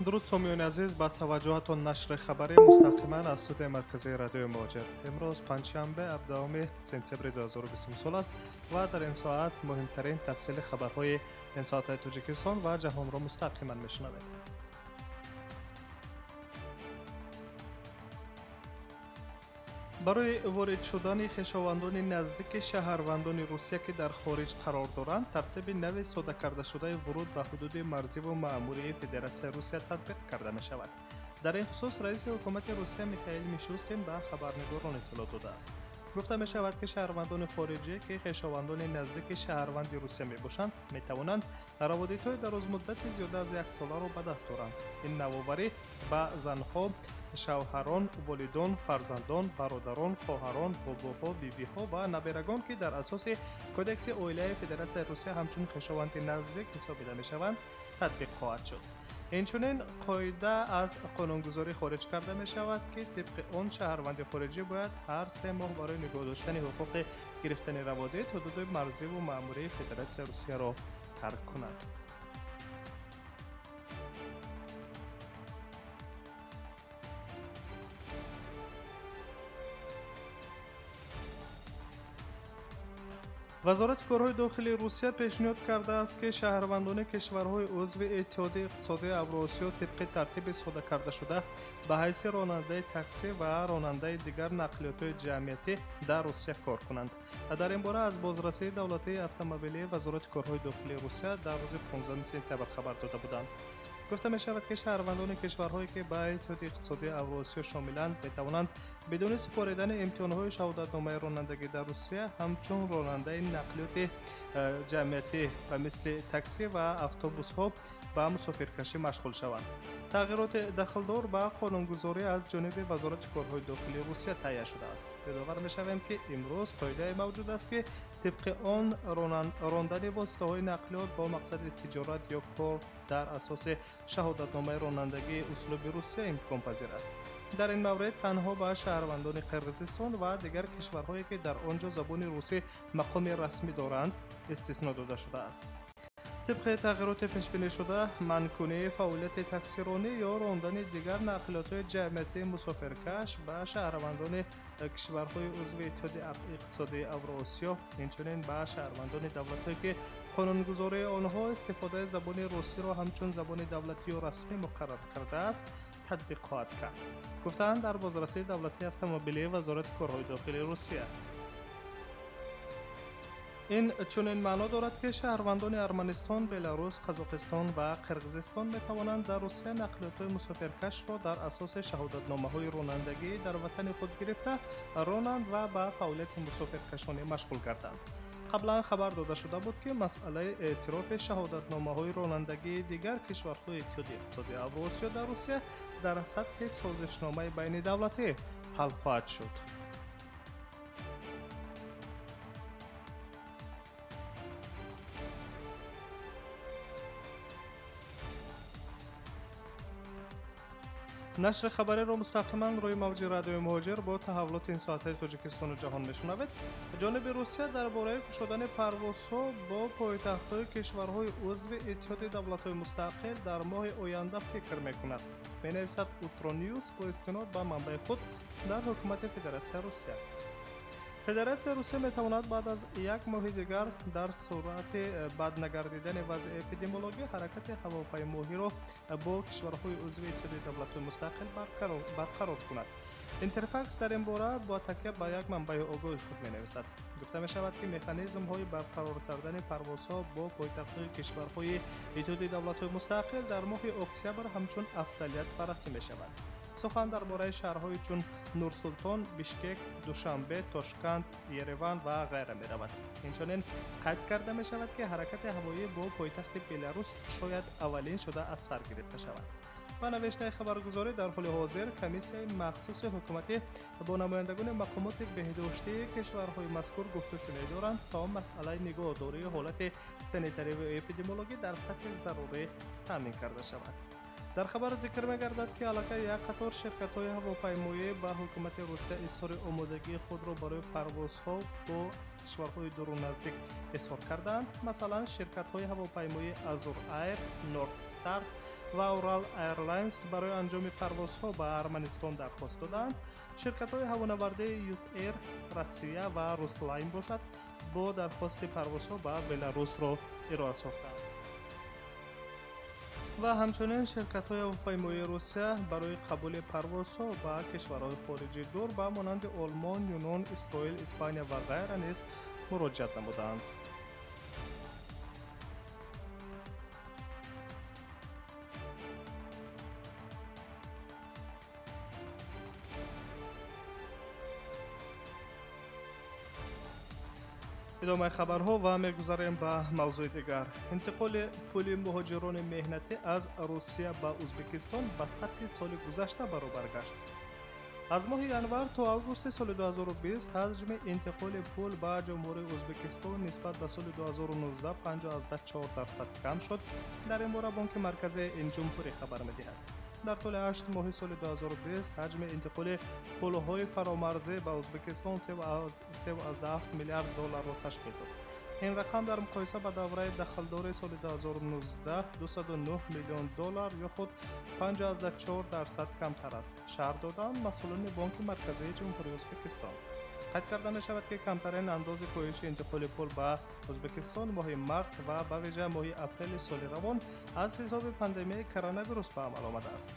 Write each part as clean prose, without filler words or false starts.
дуруд сомиёни азиз, ба таваҷҷуҳатон нашри хабари мустақиман аз студияи марказии радиои Муҳоҷир. Имрӯз панҷшанбе 17 сентябри 2020 сол аст ва дар ин соат муҳимтарин тафсили хабарҳои ин соатаи Тоҷикистон ва ҷаҳонро мустақиман мешунавед. барои ворид шудани хешовандони наздики шаҳрвандони Русия ки дар хориҷ қарор доранд, тартиби нави соддакардашудаи вуруд ба ҳудуди марзиву маъмурии Федератсияи Русия татбиқ карда мешавад. дар ин хусус раиси ҳукумати Русия Михаил Мишустин ба хабарнигорон иттилоъ додааст. гуфта мешавад ки шаҳрвандони хориҷӣ ки хешовандони наздики шаҳрванди Русия мебошанд, метавонанд раводидҳои дарозмуддати зиёда аз 1 соларо ба даст оранд. ин навоварӣ ба занҳо, шавҳарон, волидон, фарзандон, бародарон, хоҳарон, бобоҳо, бибиҳо ва наберагон ки дар асоси кодекси оилаи Федератсияи Русия ҳамчун хешованди наздик ҳисобида мешаванд, татбиқ хоҳад шуд. инчунин қоида аз қонунгузорӣ хориҷ карда мешавад ки тибқи он шаҳрванди хориҷӣ бояд ҳар 3 моҳ барои нигоҳ доштани ҳуқуқи гирифтани раводид ҳудуди марзиву маъмурии Федератсияи Русияро тарк кунад. вазорати корҳои дохилии Русия пешниҳод кардааст ки шаҳрвандони кишварҳои узви Иттиҳодии иқтисодии Авроосиё тибқи тартиби соддакардашуда ба ҳайси ронандаи такси ва ронандаи дигар нақлиётҳои ҷамъиятӣ дар Русия кор кунанд. дар ин бора аз бозрасии давлатии автомобилии вазорати корҳои дохилии Русия дар рӯзи 15 сентябр хабар дода буданд. гуфта мешавад ки шаҳрвандони кишварҳое ки ба Иттиҳодии иқтисодии Авроосиё шомиланд, метавонанд бидуни супоридани имтиҳонҳои шаҳодатномаи ронандагӣ дар Русия ҳамчун ронандаи нақлиёти ҷамъиятӣ ба мисли такси ва автобусҳо ба мусофиркашӣ машғул шаванд. тағйироти дахлдор ба қонунгузорӣ аз ҷониби вазорати корҳои дохилии Русия таҳия шудааст. ёдовар мешавем ки имрӯз қоидае мавҷуд аст ки тибқи он рондани воситаҳои нақлиёт бо мақсади тиҷорат ё кор дар асоси шаҳодатномаи ронандагии услуби Русия имконпазир аст. дар ин маврид танҳо ба шаҳрвандони Қирғизистон ва дигар кишварҳое ки дар он ҷо забони русӣ мақоми расмӣ доранд истисно дода шудааст. тибқи тағйироти пешбинишуда манъкунии фаъолияти таксиронӣ ё рондани дигар нақлиётҳои ҷамъиятии мусофиркаш ба шаҳрвандони кишварҳои узви Иттиҳоди иқтисодии Авроосиё, инчунин ба шаҳрвандони давлатҳое ки қонунгузории онҳо истифодаи забони русиро ҳамчун забони давлатӣ ё расмӣ муқаррар кардааст, татбиқ хоҳад кард, гуфтаанд дар бозрасии давлатии автомобилии вазорати корҳои дохилии Русия. ин чунин маъно дорад ки шаҳрвандони Арманистон, Беларус, Қазоқистон ва Қирғизистон метавонанд дар Русия нақлиётҳои мусофиркашро дар асоси шаҳодатномаҳои ронандагӣ дар ватани худ гирифта ронанд ва ба фаъолияти мусофиркашонӣ машғул гарданд. қаблан хабар дода шуда буд ки масъалаи эътирофи шаҳодатномаҳои ронандагии дигар кишварҳои Иттиҳоди иқтисодии Авроосиё дар Русия дар сатҳи созишномаи байнидавлатӣ ҳал хоҳад шуд. нашри хабареро мустақиман рӯи мавҷи радиои Муҳоҷир бо таҳаввулоти ин соатаи Тоҷикистону ҷаҳон мешунавед. ҷониби Русия дар бораи кушодани парвозҳо бо пойтахтҳои кишварҳои узви Иттиҳоди давлатҳои мустақил дар моҳи оянда фикр мекунад, менависад Утроньюз бо истинод ба манбаи худ дар ҳукумати Федератсияи Русия. Федератсияи Русия метавонад баъд аз 1 моҳи дигар дар сурати баднагардидани вазъи эпидемиологӣ ҳаракати ҳавопаймоҳиро бо кишварҳои узви Иттиҳоди давлатҳои мустақил барқарор кунад. Интерфакс дар ин бора бо такя ба як манбаи огоҳи худ менависад. гуфта мешавад ки механизмҳои барқарор кардани парвозҳо бо пойтахтҳои кишварҳои Иттиҳоди давлатҳои мустақил дар моҳи октябр ҳамчун афзалият баррасӣ мешавад. сухан дар бораи шаҳрҳои чун Нурсултон, Бишкек, Душанбе, Тошканд, Ереван ва ғайра меравад. инчунин қайд карда мешавад ки ҳаракати ҳавоӣ бо пойтахти Беларус шояд аввалин шуда аз сар гирифта шавад. ба навиштаи хабаргузорӣ дар ҳоли ҳозир комиссияи махсуси ҳукуматӣ бо намояндагони мақомоти беҳдоштии кишварҳои мазкур гуфтушунӣ доранд то масъалаи нигоҳдории ҳолати санитариву эпидемиологӣ дар сатҳи зарурӣ таъмин карда шавад. дар хабар зикр мегардад ки аллакай як қатор ширкатҳои ҳавопаймоӣ ба ҳукумати Русия изҳори омодагии худро барои парвозҳо бо кишварҳои дуру наздик изҳор карданд. масалан, ширкатҳои ҳавопаймоии Azur Air, North Star ва Ural Airlines барои анҷоми парвозҳо ба Арманистон дархост доданд. ширкатҳои ҳавонавардаи Ютаir, Россия ва Руслайн бошад бо дархости парвозҳо ба Беларусро ироа сохтанд. ва ҳамчунин ширкатҳои ҳавопаймоии Русия барои қабули парвозҳо ба кишварҳои хориҷӣ дур ба монанди Олмон, Юнон, Исроил, Испания ва ғайра низ муроҷиат намуданд. идомаи хабарҳо ва мегузарем ба мавзӯи дигар. интиқоли пули муҳоҷирони меҳнатӣ аз Русия ба Узбекистон ба сатҳи соли гузашта баробар гашт. аз моҳи январ то августи соли 2020 ҳаҷми интиқоли пул ба ҷумҳурии Узбекистон нисбат ба соли 2019 54% кам шуд. дар ин бора Бонки Марказии ин ҷумҳурӣ хабар медиҳад. дар тӯли 8 моҳи соли 2020 ҳаҷми интиқоли пулҳои фаромарзӣ ба Узбекистон $3.7 миллиард ташкил дод. ин рақам дар муқоиса ба давраи дахлдории соли 2019 $209 миллион ё худ 5.4% камтар аст, шаҳр доданд масъулини Бонки Марказии ҷумҳурии Узбекистон. қайд карда мешавад ки камтарин андози коҳиши интиқоли пул ба Узбекистон моҳи март ва ба виҷа моҳи апрели соли равон аз ҳисоби пандемияи коронавирус ба амал омадааст.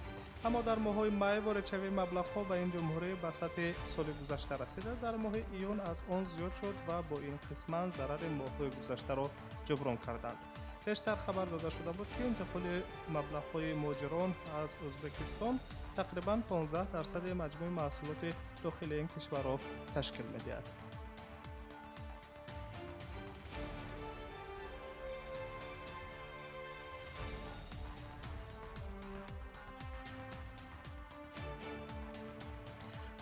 аммо дар моҳҳои май воридшавии маблағҳо ба ин ҷумҳурӣ ба сатҳи соли гузашта расида, дар моҳи июн аз он зиёд шуд ва бо ин қисман зарари моҳҳои гузаштаро ҷуброн карданд. пештар хабар дода шуда буд ки интиқоли маблағҳои муҳоҷирон аз Узбекистон тақрибан 15% маҷмӯи маҳсулоти дохилии ин кишварро ташкил медиҳад.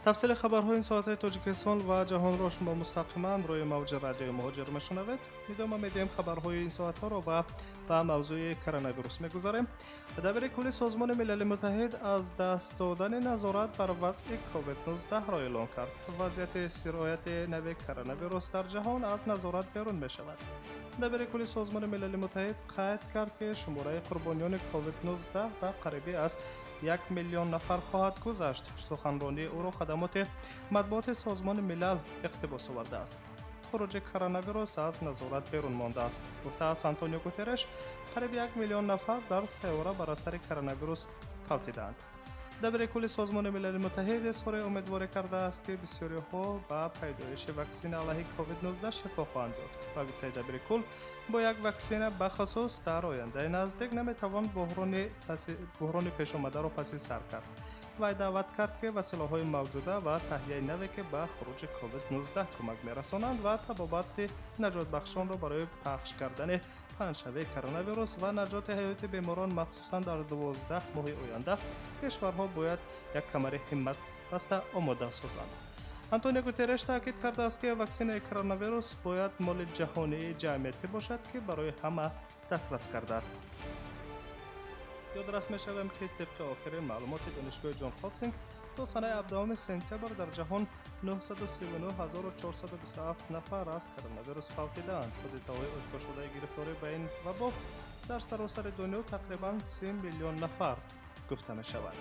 тафсили хабарҳои ин соатаи Тоҷикистон ва ҷаҳонро шумо мустақиман рӯи мавҷи радиои муҳоҷир мешунавед. идома медиҳем хабарҳои ин соатҳоро ва ба мавзӯи коронавирус мегузарем. дабири кулли Созмони Милали Муттаҳид аз даст додани назорат бар вазъи COVID-19ро эълон кард. вазъияти сирояти нави коронавирус дар ҷаҳон аз назорат берун мешавад. дабири кулли Созмони Милали Муттаҳид қайд кард ки шумораи қурбониёни COVID-19 ба қарибӣ аз 1 миллион нафар хоҳад гузашт. суханронии ӯро хадамоти матбуоти Созмони Милал иқтибос овардааст. хуруҷи коронавирус аз назорат берун мондааст. гуфтааст Антонио Гутерреш, қариб 1 миллион нафар дар сайёра бар асари коронавирус фавтидаанд. дабири кулли Созмони Милали Муттаҳид изҳори умедворӣ кардааст ки бисёриҳо ба пайдоиши ваксина алайҳи COVID-19 шифо хоҳанд ёфт. ва гуфтаи дабири кул, бо як ваксина бахусус дар ояндаи наздик наметавон буҳрони пешомадаро паси сар кард. вай даъват кард ки василаҳои мавҷуда ва таҳияи наве ки ба хуруҷи COVID-19 кӯмак мерасонанд ва табобати наҷотбахшонро барои пахш кардани паҳншавии коронавирус ва наҷоти ҳаёти беморон махсусан дар 12 моҳи оянда кишварҳо бояд як камари ҳиммат баста омода созанд. Антонио Гутерреш таъкид кардааст ки ваксинаи коронавирус бояд моли ҷаҳонии ҷамъиятӣ бошад ки барои ҳама дастрас гардад. ёдрас мешавем ки тибқи охирин маълумоти донишгоҳи ҷон Хопкинс то санаи 17 сентябр дар ҷаҳон 939,427 нафар аз коронавирус фавтидаанд. ҳодисаҳои ошкоршудаи гирифторӣ ба ин вабо дар саросари дунё тақрибан 30 миллион нафар гуфта мешавад.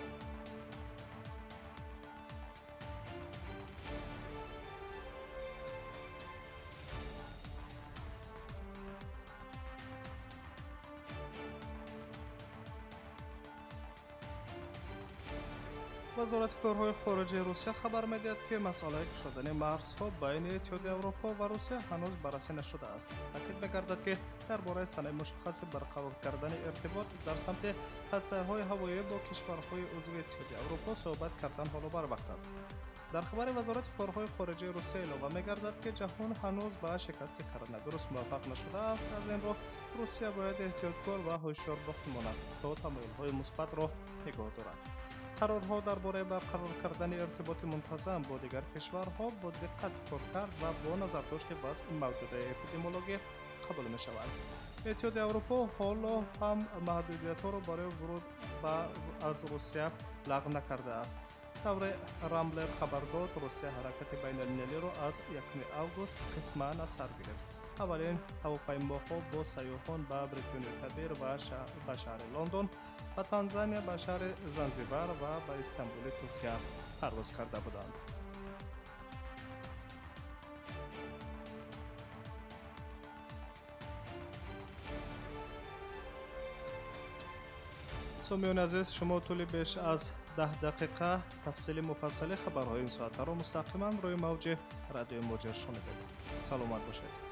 вазорати корҳои хориҷии Русия хабар медиҳад ки масъалаи кушодани марзҳо байни Иттиҳоди Аврупо ва Русия ҳанӯз баррасӣ нашудааст. таъкид мегардад ки дар бораи санаи мушаххаси барқарор кардани иртибот дар самти ҳадсайҳои ҳавоӣ бо кишварҳои узви Иттиҳоди Аврупо суҳбат кардан ҳоло барвақт аст. дар хабари вазорати корҳои хориҷии Русия илова мегардад ки ҷаҳон ҳанӯз ба шикасти коронавирус муваффақ нашудааст. аз ин роҳ Русия бояд эҳтиёткор ва ҳушёр боқӣ монад то тамоилҳои мусбатро нигоҳ дорад. қарорҳо дар бораи барқарор кардани иртиботи мунтазам бо дигар кишварҳо бо диққат кор кард ва бо назардошти вазъи мавҷудаи эпидемиологӣ қабул мешаванд. иттиҳоди Аврупо ҳоло ҳам маҳдудиятҳоро барои вуруд аз Русия лағв накардааст. тавре Рамблер хабар дод, Русия ҳаракати байналмилалиро аз 1 август қисман аз сар гирифт. аввалин ҳавопаймоҳо бо сайёҳон ба Бритониёи Кабир ва ба шаҳри Лондон به تانزانیا، به شهر زنزیبار و به استانبول ترکیه پرواز کرده بودند. سامیان عزیز، شما طول بیش از 10 دقیقه تفصیل مفصل خبرهای این ساعت را مستقیما روی موج رادیو موجر شنیدید. سلامت باشید.